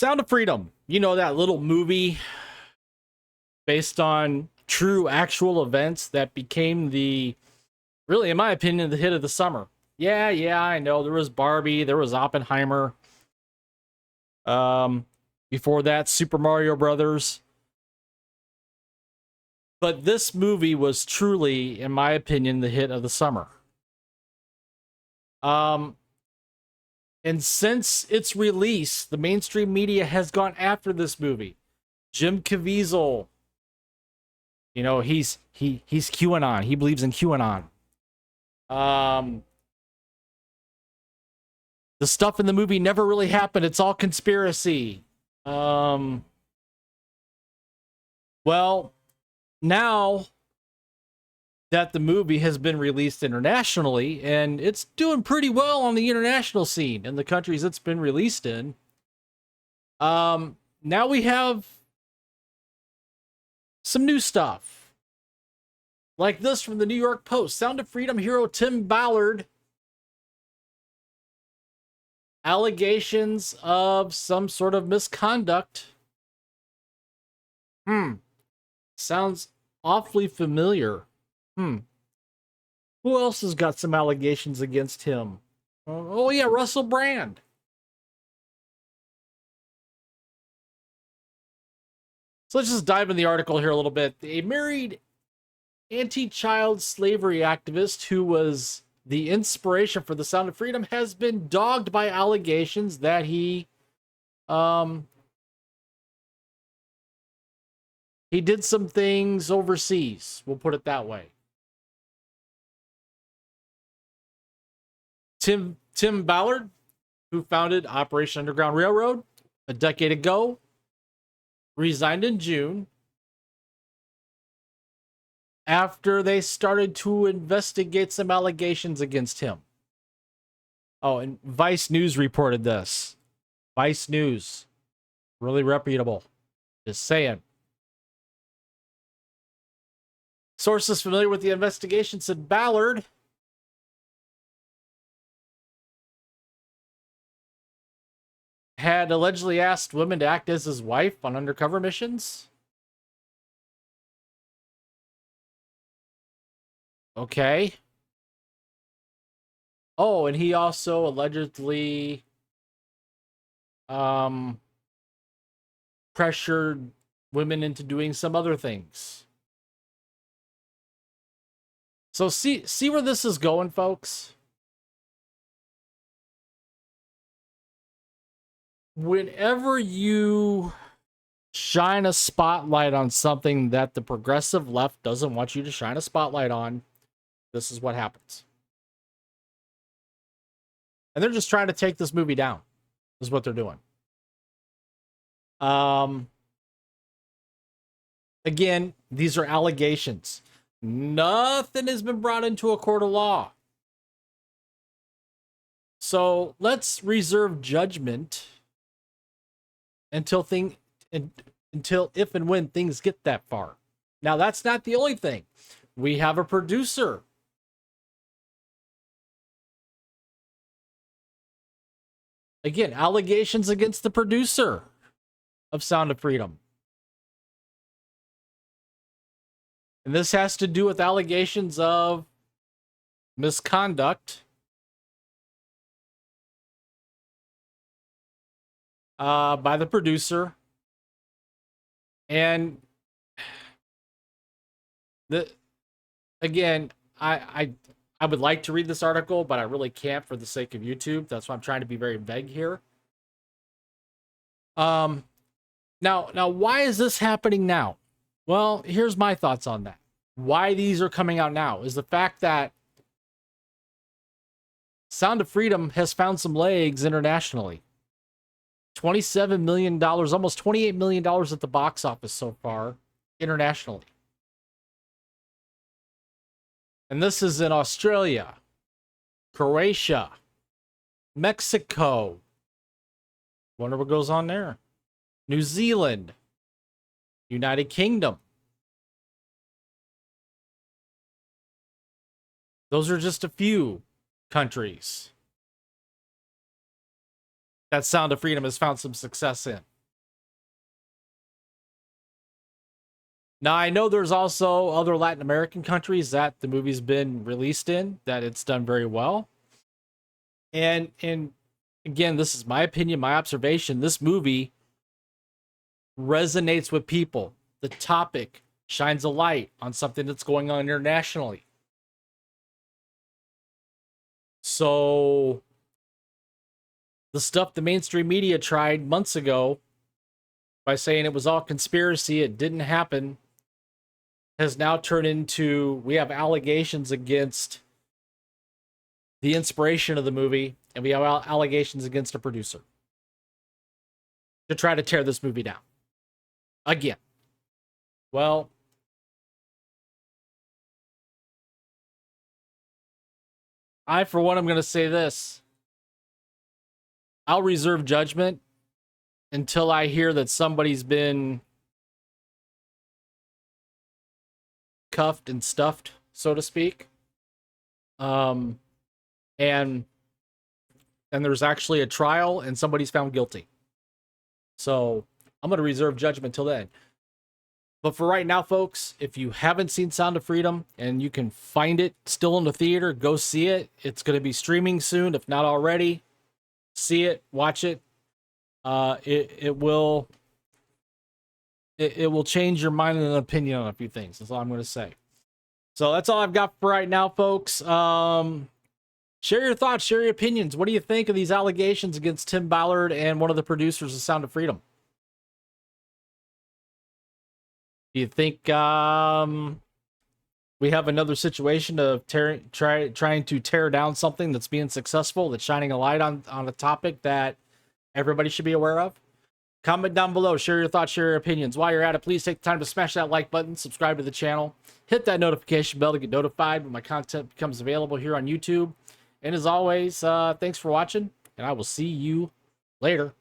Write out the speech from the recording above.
Sound of Freedom. You know, that little movie based on true actual events that became really, in my opinion, the hit of the summer. Yeah, I know. There was Barbie, there was Oppenheimer. Before that, Super Mario Brothers. But this movie was truly, in my opinion, the hit of the summer. And since its release, the mainstream media has gone after this movie. Jim Caviezel, you know, he's QAnon. He believes in QAnon. The stuff in the movie never really happened. It's all conspiracy. Well, now that the movie has been released internationally, and it's doing pretty well on the international scene in the countries it's been released in, now we have some new stuff. Like this from the New York Post. Sound of Freedom hero Tim Ballard. Allegations of some sort of misconduct. Sounds awfully familiar. Who else has got some allegations against him? Oh yeah, Russell Brand. So let's just dive in the article here a little bit. A married anti-child slavery activist who was the inspiration for the Sound of Freedom has been dogged by allegations that he did some things overseas. We'll put it that way. Tim Ballard, who founded Operation Underground Railroad a decade ago, resigned in June after they started to investigate some allegations against him. Oh, and Vice News reported this. Vice News. Really reputable. Just saying. Sources familiar with the investigation said Ballard had allegedly asked women to act as his wife on undercover missions. Okay. Oh, and he also allegedly pressured women into doing some other things. So see where this is going, folks. Whenever you shine a spotlight on something that the progressive left doesn't want you to shine a spotlight on, this is what happens. And they're just trying to take this movie down, is what they're doing. Again, these are allegations. Nothing has been brought into a court of law. So let's reserve judgment until if and when things get that far. Now, that's not the only thing. We have a producer. Again, allegations against the producer of Sound of Freedom. And this has to do with allegations of misconduct by the producer. And again, I would like to read this article, but I really can't for the sake of YouTube. That's why I'm trying to be very vague here. Now, why is this happening now? Well, here's my thoughts on that. Why these are coming out now is the fact that Sound of Freedom has found some legs internationally. $27 million, almost $28 million at the box office so far, internationally. And this is in Australia, Croatia, Mexico. Wonder what goes on there. New Zealand, United Kingdom. Those are just a few countries that Sound of Freedom has found some success in. Now, I know there's also other Latin American countries that the movie's been released in, that it's done very well. And again, this is my opinion, my observation. This movie resonates with people. The topic shines a light on something that's going on internationally. So the stuff the mainstream media tried months ago by saying it was all conspiracy, it didn't happen, has now turned into, we have allegations against the inspiration of the movie, and we have allegations against a producer to try to tear this movie down again. Well, I, for one, I'm going to say this. I'll reserve judgment until I hear that somebody's been cuffed and stuffed, so to speak. And there's actually a trial and somebody's found guilty. So I'm going to reserve judgment till then. But for right now, folks, if you haven't seen Sound of Freedom and you can find it still in the theater, go see it. It's going to be streaming soon, if not already. See it, watch it. It will change your mind and opinion on a few things. That's all I'm going to say. So that's all I've got for right now, folks. Share your thoughts, share your opinions. What do you think of these allegations against Tim Ballard and one of the producers of Sound of Freedom? Do you think we have another situation of trying to tear down something that's being successful, that's shining a light on a topic that everybody should be aware of? Comment down below, share your thoughts, share your opinions. While you're at it, please take the time to smash that like button, subscribe to the channel, hit that notification bell to get notified when my content becomes available here on YouTube. And as always, thanks for watching, and I will see you later.